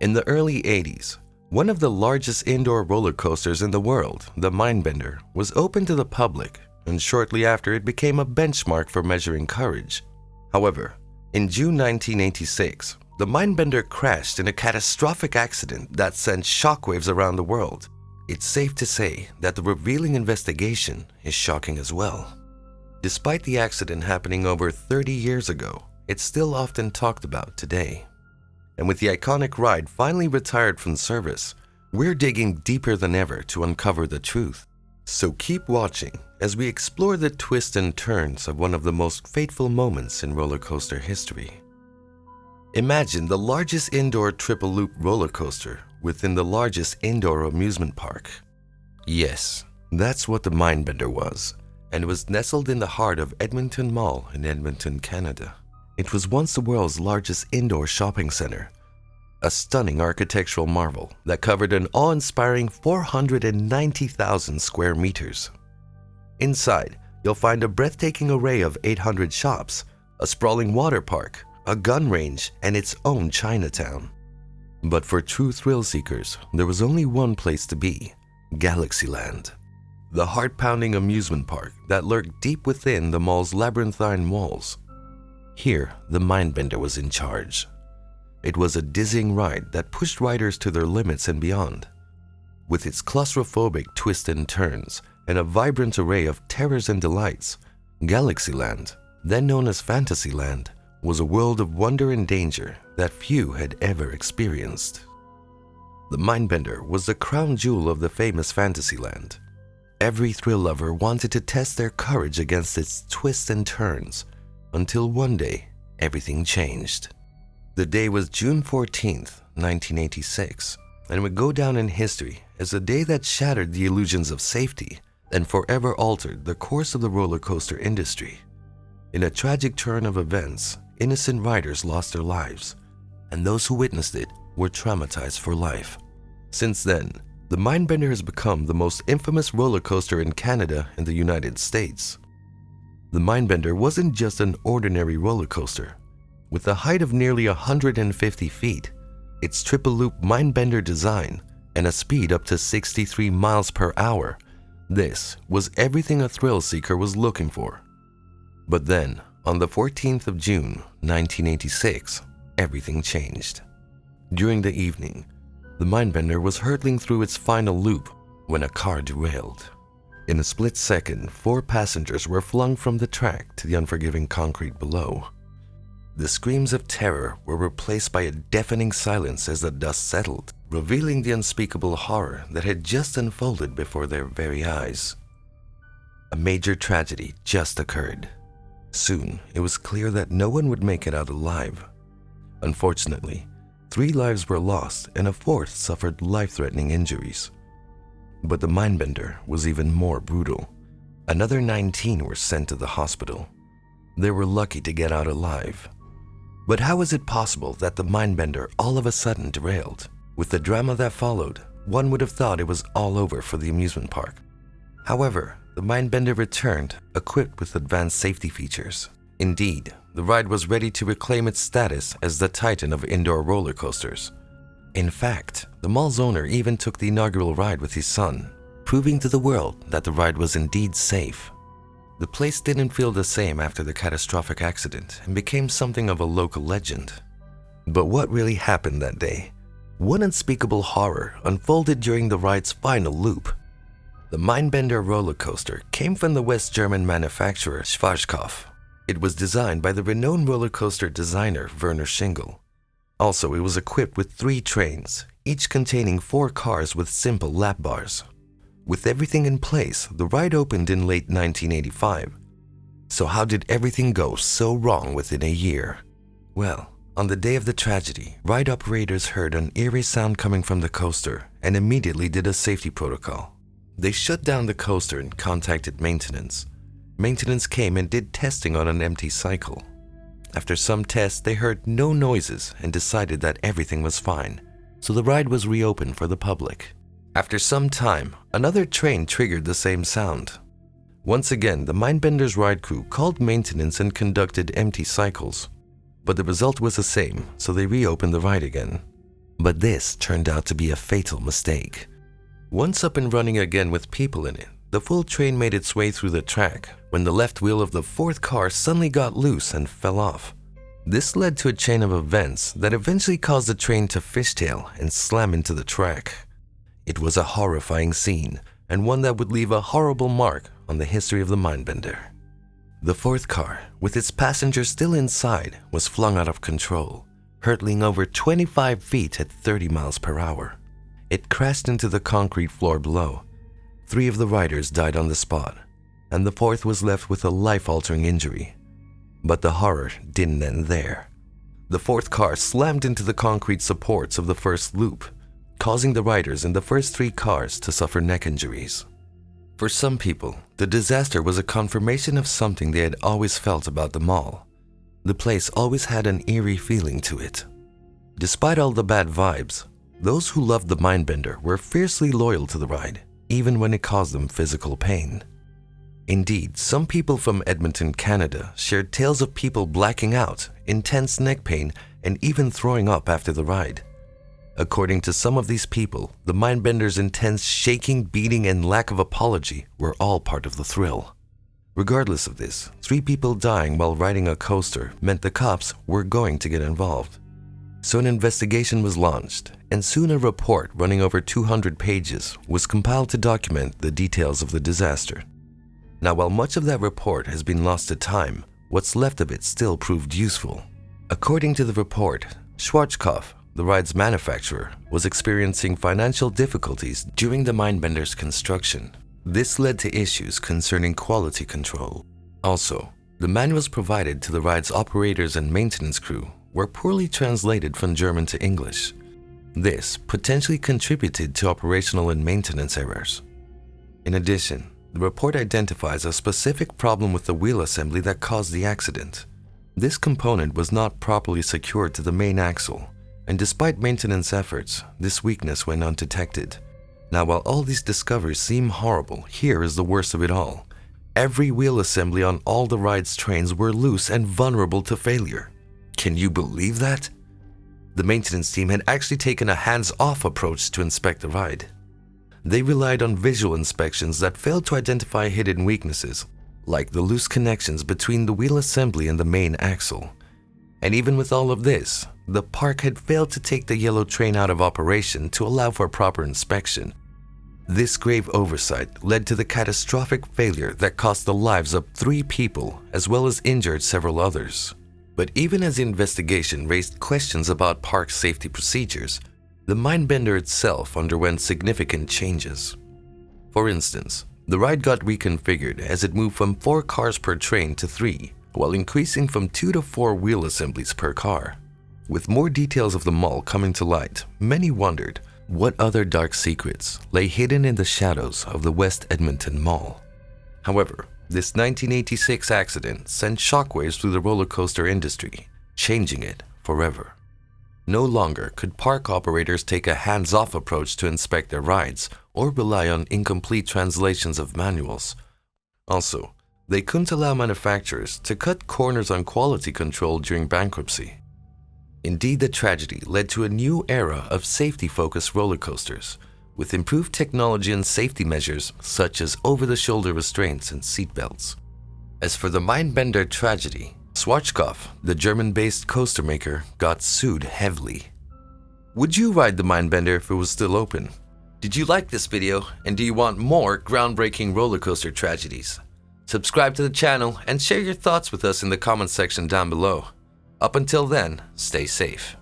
In the early 80s, one of the largest indoor roller coasters in the world, the Mindbender, was opened to the public, and shortly after it became a benchmark for measuring courage. However, in June 1986, the Mindbender crashed in a catastrophic accident that sent shockwaves around the world. It's safe to say that the revealing investigation is shocking as well. Despite the accident happening over 30 years ago, it's still often talked about today. And with the iconic ride finally retired from service, we're digging deeper than ever to uncover the truth. So keep watching as we explore the twists and turns of one of the most fateful moments in roller coaster history. Imagine the largest indoor triple loop roller coaster within the largest indoor amusement park. Yes, that's what the Mindbender was, and it was nestled in the heart of Edmonton Mall in Edmonton, Canada. It was once the world's largest indoor shopping center, a stunning architectural marvel that covered an awe-inspiring 490,000 square meters. Inside, you'll find a breathtaking array of 800 shops, a sprawling water park, a gun range, and its own Chinatown. But for true thrill seekers, there was only one place to be: Galaxyland, the heart-pounding amusement park that lurked deep within the mall's labyrinthine walls. Here, the Mindbender was in charge. It was a dizzying ride that pushed riders to their limits and beyond. With its claustrophobic twists and turns and a vibrant array of terrors and delights, Galaxyland, then known as Fantasyland, was a world of wonder and danger that few had ever experienced. The Mindbender was the crown jewel of the famous Fantasyland. Every thrill lover wanted to test their courage against its twists and turns, until one day, everything changed. The day was June 14th, 1986, and would go down in history as a day that shattered the illusions of safety and forever altered the course of the roller coaster industry. In a tragic turn of events, innocent riders lost their lives, and those who witnessed it were traumatized for life. Since then, the Mindbender has become the most infamous roller coaster in Canada and the United States. The Mindbender wasn't just an ordinary roller coaster. With a height of nearly 150 feet, its triple-loop Mindbender design, and a speed up to 63 miles per hour, this was everything a thrill seeker was looking for. But then, on the 14th of June, 1986, everything changed. During the evening, the Mindbender was hurtling through its final loop when a car derailed. In a split second, 4 passengers were flung from the track to the unforgiving concrete below. The screams of terror were replaced by a deafening silence as the dust settled, revealing the unspeakable horror that had just unfolded before their very eyes. A major tragedy just occurred. Soon, it was clear that no one would make it out alive. Unfortunately, 3 lives were lost and a 4th suffered life-threatening injuries. But the Mindbender was even more brutal. Another 19 were sent to the hospital. They were lucky to get out alive. But how was it possible that the Mindbender all of a sudden derailed? With the drama that followed, one would have thought it was all over for the amusement park. However, the Mindbender returned, equipped with advanced safety features. Indeed, the ride was ready to reclaim its status as the titan of indoor roller coasters. In fact, the mall's owner even took the inaugural ride with his son, proving to the world that the ride was indeed safe. The place didn't feel the same after the catastrophic accident and became something of a local legend. But what really happened that day? One unspeakable horror unfolded during the ride's final loop. The Mindbender roller coaster came from the West German manufacturer Schwarzkopf. It was designed by the renowned roller coaster designer Werner Schingel. Also, it was equipped with 3 trains, each containing 4 cars with simple lap bars. With everything in place, the ride opened in late 1985. So how did everything go so wrong within a year? Well, on the day of the tragedy, ride operators heard an eerie sound coming from the coaster and immediately did a safety protocol. They shut down the coaster and contacted maintenance. Maintenance came and did testing on an empty cycle. After some tests, they heard no noises and decided that everything was fine, so the ride was reopened for the public. After some time, another train triggered the same sound. Once again, the Mindbender's ride crew called maintenance and conducted empty cycles. But the result was the same, so they reopened the ride again. But this turned out to be a fatal mistake. Once up and running again with people in it, the full train made its way through the track when the left wheel of the fourth car suddenly got loose and fell off. This led to a chain of events that eventually caused the train to fishtail and slam into the track. It was a horrifying scene, and one that would leave a horrible mark on the history of the Mindbender. The fourth car, with its passengers still inside, was flung out of control, hurtling over 25 feet at 30 miles per hour. It crashed into the concrete floor below. 3 of the riders died on the spot, and the fourth was left with a life-altering injury. But the horror didn't end there. The fourth car slammed into the concrete supports of the first loop, causing the riders in the first 3 cars to suffer neck injuries. For some people, the disaster was a confirmation of something they had always felt about the mall. The place always had an eerie feeling to it. Despite all the bad vibes, those who loved the Mindbender were fiercely loyal to the ride, even when it caused them physical pain. Indeed, some people from Edmonton, Canada shared tales of people blacking out, intense neck pain, and even throwing up after the ride. According to some of these people, the Mindbender's intense shaking, beating, and lack of apology were all part of the thrill. Regardless of this, 3 people dying while riding a coaster meant the cops were going to get involved. So an investigation was launched, and soon a report running over 200 pages was compiled to document the details of the disaster. Now, while much of that report has been lost to time, what's left of it still proved useful. According to the report, Schwarzkopf, the ride's manufacturer, was experiencing financial difficulties during the Mindbender's construction. This led to issues concerning quality control. Also, the manuals provided to the ride's operators and maintenance crew were poorly translated from German to English. This potentially contributed to operational and maintenance errors. In addition, the report identifies a specific problem with the wheel assembly that caused the accident. This component was not properly secured to the main axle, and despite maintenance efforts, this weakness went undetected. Now, while all these discoveries seem horrible, here is the worst of it all. Every wheel assembly on all the ride's trains were loose and vulnerable to failure. Can you believe that? The maintenance team had actually taken a hands-off approach to inspect the ride. They relied on visual inspections that failed to identify hidden weaknesses, like the loose connections between the wheel assembly and the main axle. And even with all of this, the park had failed to take the yellow train out of operation to allow for proper inspection. This grave oversight led to the catastrophic failure that cost the lives of 3 people as well as injured several others. But even as the investigation raised questions about park safety procedures, the Mindbender itself underwent significant changes. For instance, the ride got reconfigured as it moved from 4 cars per train to 3, while increasing from 2 to 4 wheel assemblies per car. With more details of the mall coming to light, many wondered what other dark secrets lay hidden in the shadows of the West Edmonton Mall. However, this 1986 accident sent shockwaves through the roller coaster industry, changing it forever. No longer could park operators take a hands-off approach to inspect their rides or rely on incomplete translations of manuals. Also, they couldn't allow manufacturers to cut corners on quality control during bankruptcy. Indeed, the tragedy led to a new era of safety-focused roller coasters, with improved technology and safety measures such as over-the-shoulder restraints and seatbelts. As for the Mindbender tragedy, Schwarzkopf, the German-based coaster maker, got sued heavily. Would you ride the Mindbender if it was still open? Did you like this video, and do you want more groundbreaking roller coaster tragedies? Subscribe to the channel and share your thoughts with us in the comments section down below. Up until then, stay safe.